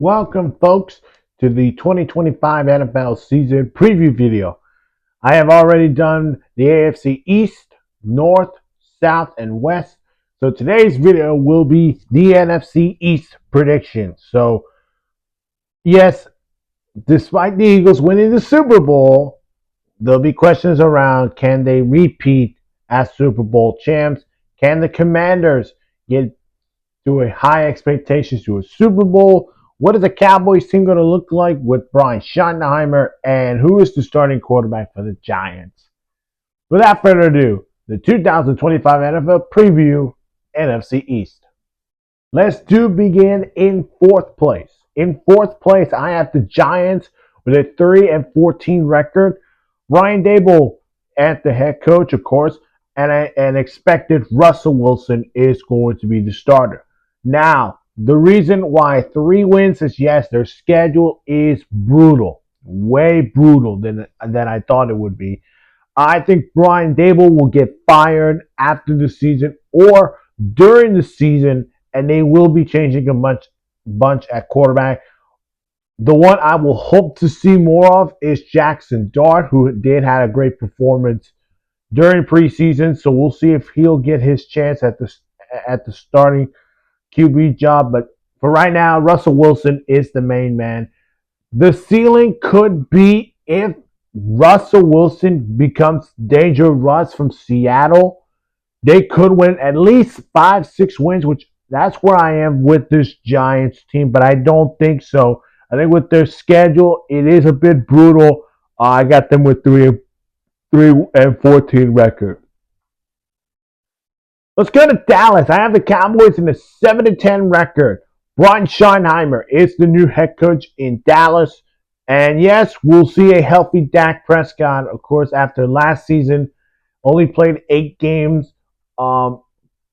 Welcome, folks, to the 2025 NFL season preview video. I have already done the AFC East, North, South, and West. So today's video will be the NFC East predictions. So, yes, despite the Eagles winning the Super Bowl, there'll be questions around can they repeat as Super Bowl champs? Can the Commanders get to a high expectations to a Super Bowl? What is the Cowboys team going to look like with Brian Schottenheimer? And who is the starting quarterback for the Giants? Without further ado, the 2025 NFL preview, NFC East. Let's begin in fourth place. In fourth place, I have the Giants with a 3-14 record. Ryan Dable at the head coach, of course, and expected Russell Wilson is going to be the starter. Now, the reason why 3 wins is yes, their schedule is brutal, way brutal than I thought it would be. I think Brian Dable will get fired after the season or during the season, and they will be changing a bunch at quarterback. The one I will hope to see more of is Jackson Dart, who did have a great performance during preseason. So we'll see if he'll get his chance at the starting QB job. But for right now, Russell Wilson is the main man. The ceiling could be if Russell Wilson becomes Danger Russ from Seattle. They could win at least 5-6 wins, which that's where I am with this Giants team, but I don't think so. I think with their schedule, it is a bit brutal. I got them with 3-14 record. Let's go to Dallas. I have the Cowboys in a 7-10 record. Brian Schottenheimer is the new head coach in Dallas. And yes, we'll see a healthy Dak Prescott, of course, after last season. Only played 8 games. But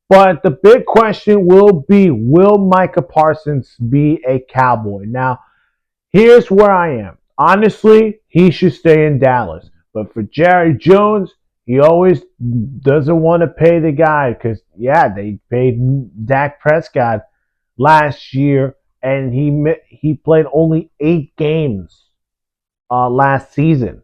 the big question will be, will Micah Parsons be a Cowboy? Now, here's where I am. Honestly, he should stay in Dallas. But for Jerry Jones, he always doesn't want to pay the guy because, yeah, they paid Dak Prescott last year, and he played only 8 games last season.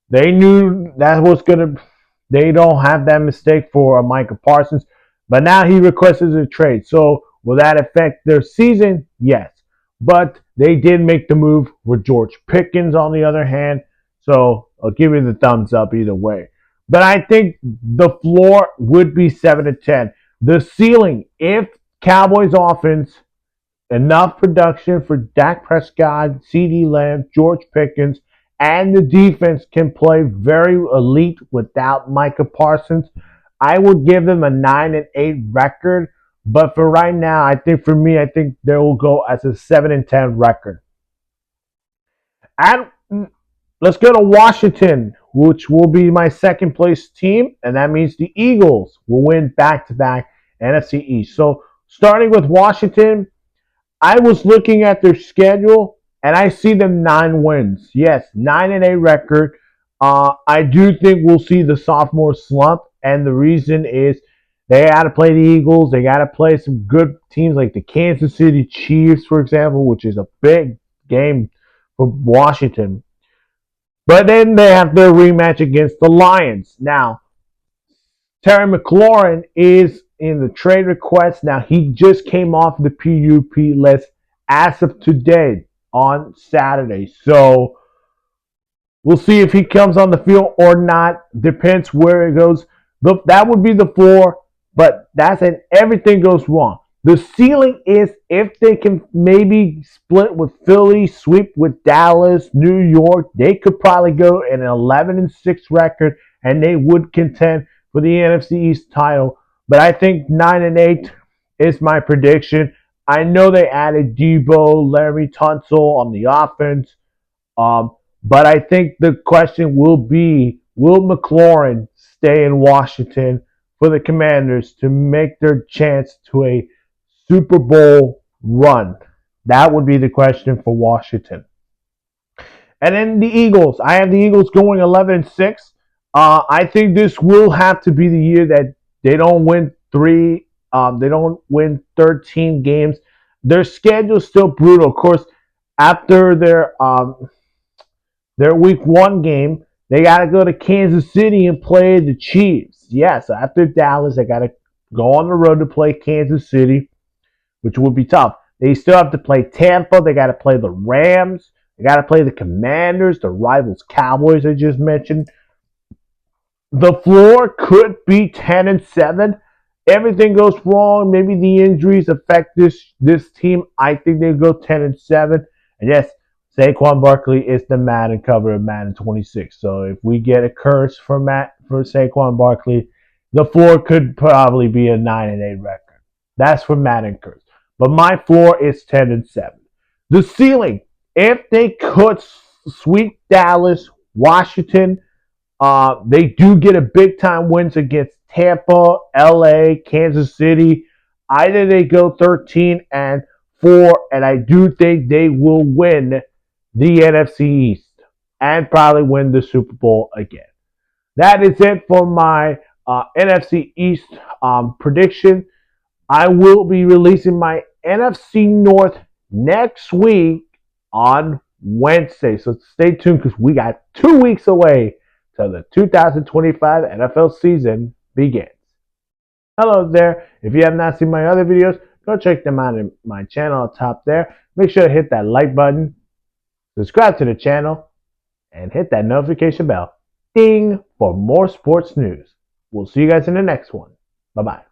They knew that was going to – they don't have that mistake for Micah Parsons. But now he requested a trade. So will that affect their season? Yes. But they did make the move with George Pickens on the other hand. So I'll give you the thumbs up either way. But I think the floor would be 7-10. The ceiling, if Cowboys offense, enough production for Dak Prescott, CeeDee Lamb, George Pickens, and the defense can play very elite without Micah Parsons, I would give them a 9-8 record. But for right now, I think they will go as a 7-10 record. And let's go to Washington, which will be my second place team, and that means the Eagles will win back-to-back NFC East. So starting with Washington, I was looking at their schedule, and I see them 9 wins. Yes, 9-8 record. I do think we'll see the sophomore slump, and the reason is they got to play the Eagles. They got to play some good teams like the Kansas City Chiefs, for example, which is a big game for Washington. But then they have their rematch against the Lions. Now, Terry McLaurin is in the trade request. Now, he just came off the PUP list as of today on Saturday. So, we'll see if he comes on the field or not. Depends where it goes. That would be the 4, but that's it. Everything goes wrong. The ceiling is if they can maybe split with Philly, sweep with Dallas, New York, they could probably go an 11-6 record, and they would contend for the NFC East title. But I think 9-8 is my prediction. I know they added Debo, Larry Tunsil on the offense, but I think the question will be, will McLaurin stay in Washington for the Commanders to make their chance to a Super Bowl run? That would be the question for Washington. And then the Eagles. I have the Eagles going 11-6. I think this will have to be the year that they don't win 13 games. Their schedule is still brutal. Of course, after their week one game, they got to go to Kansas City and play the Chiefs. Yeah, so after Dallas, they got to go on the road to play Kansas City, which would be tough. They still have to play Tampa. They got to play the Rams. They got to play the Commanders, the rivals Cowboys I just mentioned. The floor could be 10-7. Everything goes wrong. Maybe the injuries affect this team. I think they go 10-7. And yes, Saquon Barkley is the Madden cover of Madden 26. So if we get a curse for Saquon Barkley, the floor could probably be a 9-8 record. That's for Madden curse. But my floor is 10-7. The ceiling, if they could sweep Dallas, Washington, they do get a big time wins against Tampa, LA, Kansas City. Either they go 13-4, and I do think they will win the NFC East and probably win the Super Bowl again. That is it for my NFC East prediction. I will be releasing my NFC North next week on Wednesday. So stay tuned because we got 2 weeks away till the 2025 NFL season begins. Hello there. If you have not seen my other videos, go check them out in my channel up top there. Make sure to hit that like button, subscribe to the channel, and hit that notification bell. Ding for more sports news. We'll see you guys in the next one. Bye-bye.